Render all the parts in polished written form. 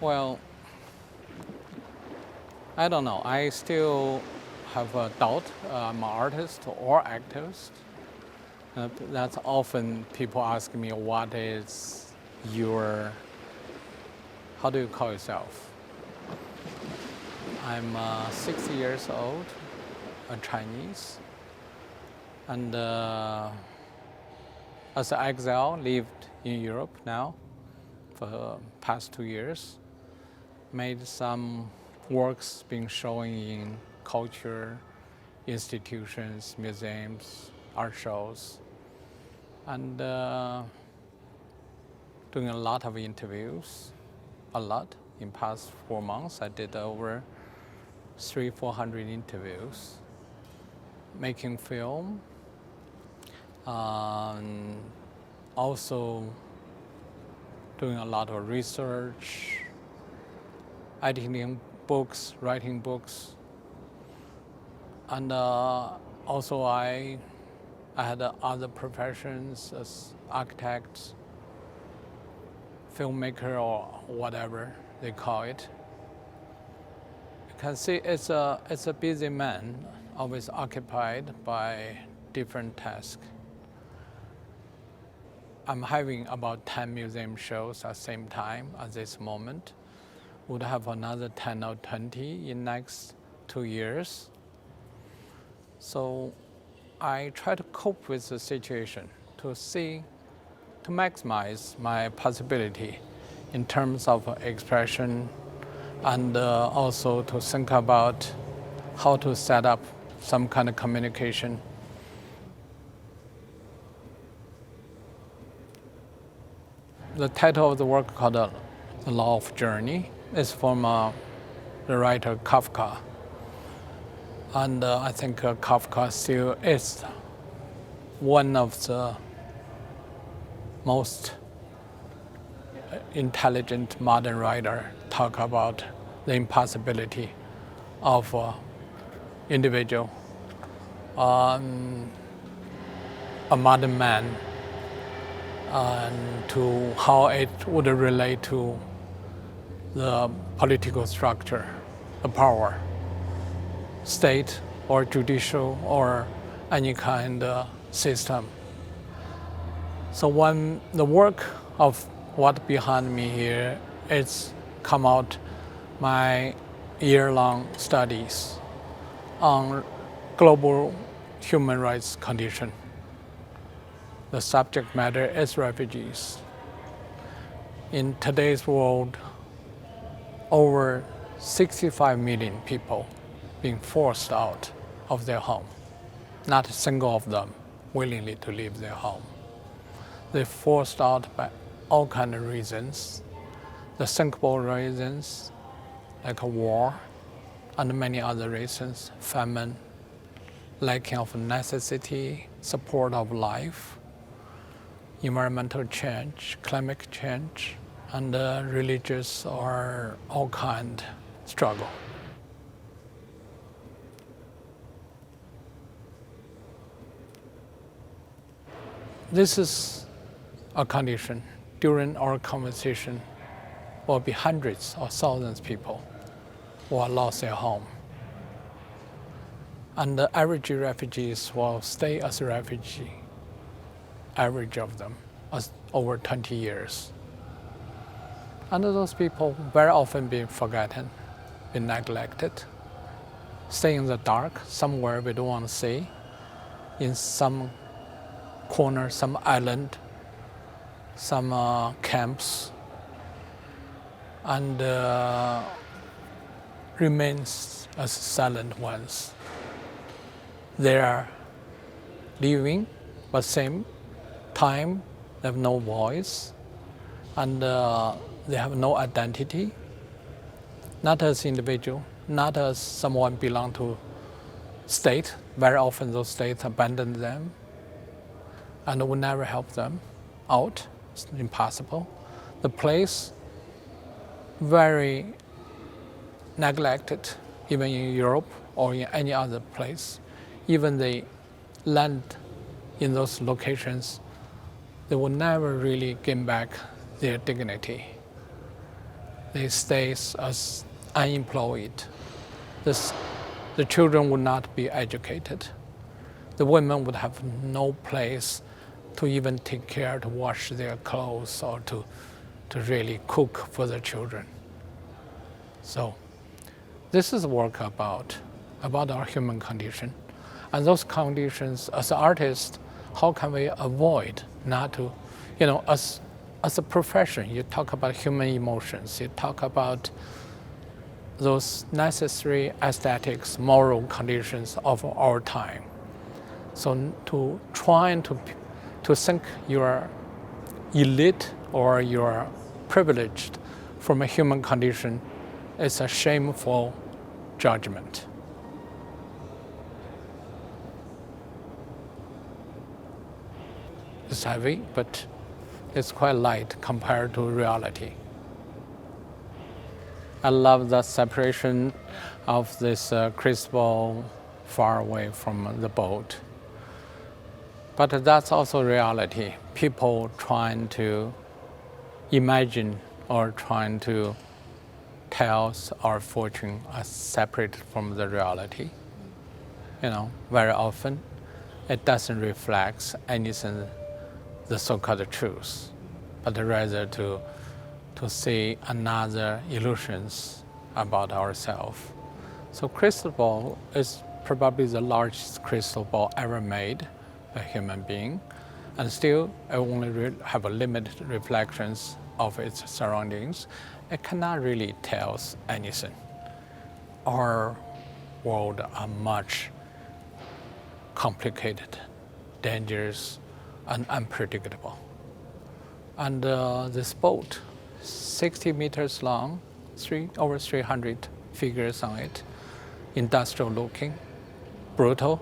Well, I don't know. I still have a doubt I'm an artist or activist. That's often people ask me, what is your, how do you call yourself? I'm 60 years old, a Chinese, and as an exile, lived in Europe now for the past 2 years. Made some works being shown in culture institutions, museums, art shows, and doing a lot of interviews, a lot. In past 4 months, I did over 400 interviews, making film, also doing a lot of research, editing books, writing books, and also I had other professions as architect, filmmaker, or whatever they call it. You can see it's a busy man, always occupied by different tasks. I'm having about 10 museum shows at the same time at this moment. Would have another 10 or 20 in next 2 years. So I try to cope with the situation to maximize my possibility in terms of expression, and also to think about how to set up some kind of communication. The title of the work called The Law of Journey is from the writer Kafka. And I think Kafka still is one of the most intelligent modern writer talk about the impossibility of individual, a modern man, and to how it would relate to the political structure, the power, state or judicial or any kind of system. So when the work of what behind me here is come out my year-long studies on global human rights condition. The subject matter is refugees. In today's world, over 65 million people being forced out of their home. Not a single of them willingly to leave their home. They're forced out by all kinds of reasons. The thinkable reasons, like a war, and many other reasons, famine, lacking of necessity, support of life, environmental change, climate change, and religious or all kind struggle. This is a condition. During our conversation, will be hundreds or thousands of people who are lost their home. And the average refugees will stay as a refugee, average of them, as over 20 years. And those people very often being forgotten, been neglected, stay in the dark somewhere we don't want to see, in some corner, some island, some camps, and remains as silent ones. They are living, but same time they have no voice, and they have no identity, not as individual, not as someone belong to state. Very often those states abandon them and will never help them out. It's impossible. The place very neglected, even in Europe or in any other place. Even they land in those locations, they will never really gain back their dignity. they stay as unemployed. The children would not be educated. The women would have no place to even take care to wash their clothes or to really cook for the children. So this is work about our human condition. And those conditions, as artists, how can we avoid not to, as a profession, you talk about human emotions, you talk about those necessary aesthetics, moral conditions of our time. So to try to think you're elite or you're privileged from a human condition is a shameful judgment. It's heavy, but it's quite light compared to reality. I love the separation of this crystal far away from the boat. But that's also reality. People trying to imagine or trying to tell our fortune as separate from the reality. Very often it doesn't reflect anything, the so-called truth, but rather to see another illusions about ourselves. So crystal ball is probably the largest crystal ball ever made by a human being, and still it only have a limited reflections of its surroundings. It cannot really tell us anything. Our world are much complicated, dangerous, and unpredictable. And this boat, 60 meters long, over 300 figures on it, industrial looking, brutal,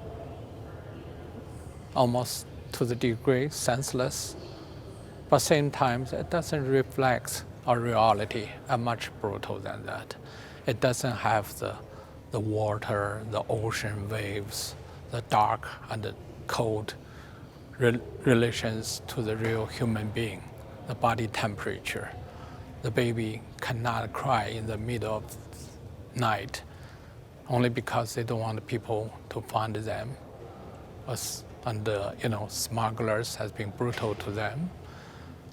almost to the degree senseless, but same time it doesn't reflect our reality, much brutal than that. It doesn't have the water, the ocean waves, the dark and the cold relations to the real human being, the body temperature. The baby cannot cry in the middle of night only because they don't want people to find them. And smugglers has been brutal to them.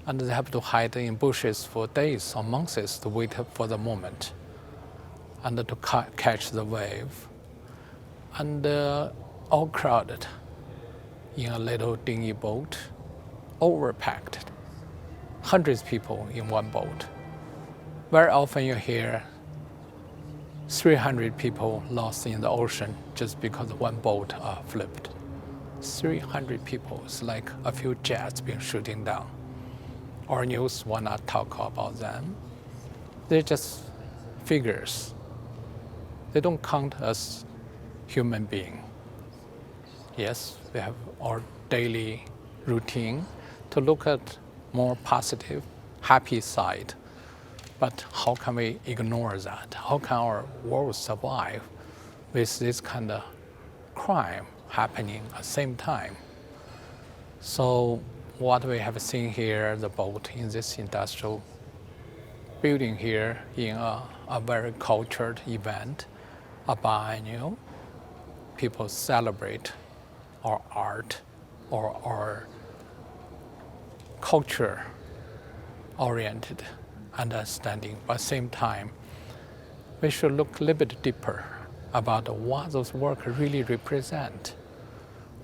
And they have to hide in bushes for days or months to wait for the moment and to catch the wave. And all crowded in a little dingy boat, overpacked, hundreds of people in one boat. Very often you hear 300 people lost in the ocean just because one boat flipped. 300 people, it's like a few jets being shooting down. Our news will not talk about them. They're just figures. They don't count as human beings. Yes, we have our daily routine to look at more positive, happy side. But how can we ignore that? How can our world survive with this kind of crime happening at the same time? So what we have seen here, the boat in this industrial building here in a very cultured event, a biennial, people celebrate our art or our culture-oriented understanding. But at the same time, we should look a little bit deeper about what those work really represent.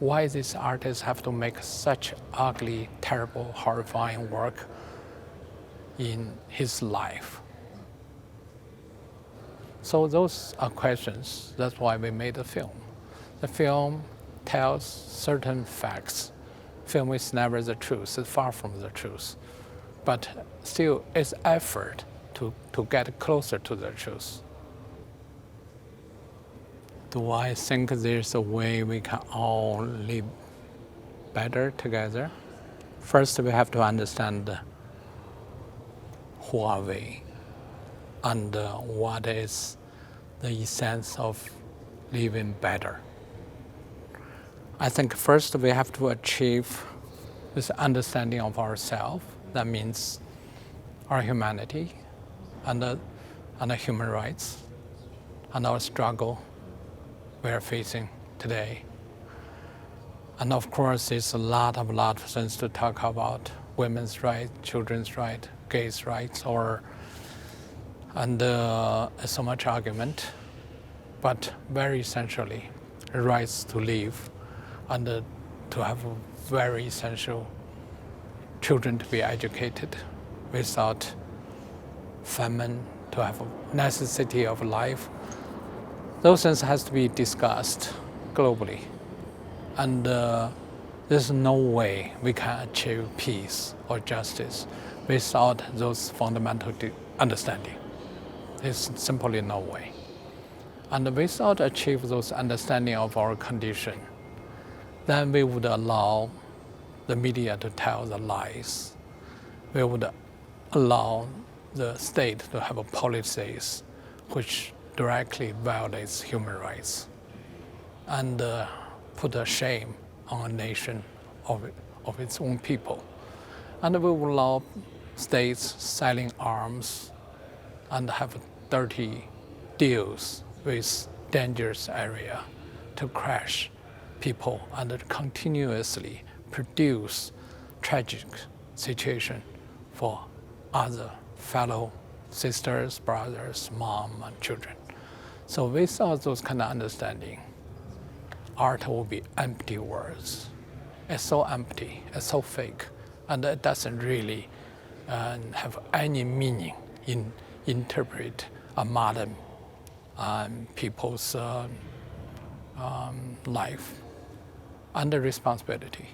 Why these artists have to make such ugly, terrible, horrifying work in his life. So those are questions. That's why we made the film. The film tells certain facts. Film is never the truth. It's far from the truth. But still, it's effort to get closer to the truth. Do I think there's a way we can all live better together? First, we have to understand Weiwei and what is the essence of living better. I think first we have to achieve this understanding of ourselves. That means our humanity. And and human rights and our struggle we are facing today. And of course, it's a lot of things to talk about: women's rights, children's rights, gays' rights, and so much argument. But very essentially, rights to live and to have very essential children to be educated without famine, to have a necessity of life. Those things has to be discussed globally. And there's no way we can achieve peace or justice without those fundamental understanding. There's simply no way. And without achieve those understanding of our condition, then we would allow the media to tell the lies. We would allow the state to have policies which directly violates human rights and put a shame on a nation of its own people. And we will allow states selling arms and have dirty deals with dangerous area to crash people and continuously produce tragic situation for other fellow sisters, brothers, mom, and children. So without those kind of understanding, art will be empty words. It's so empty, it's so fake, and it doesn't really have any meaning in interpret a modern people's life and the responsibility.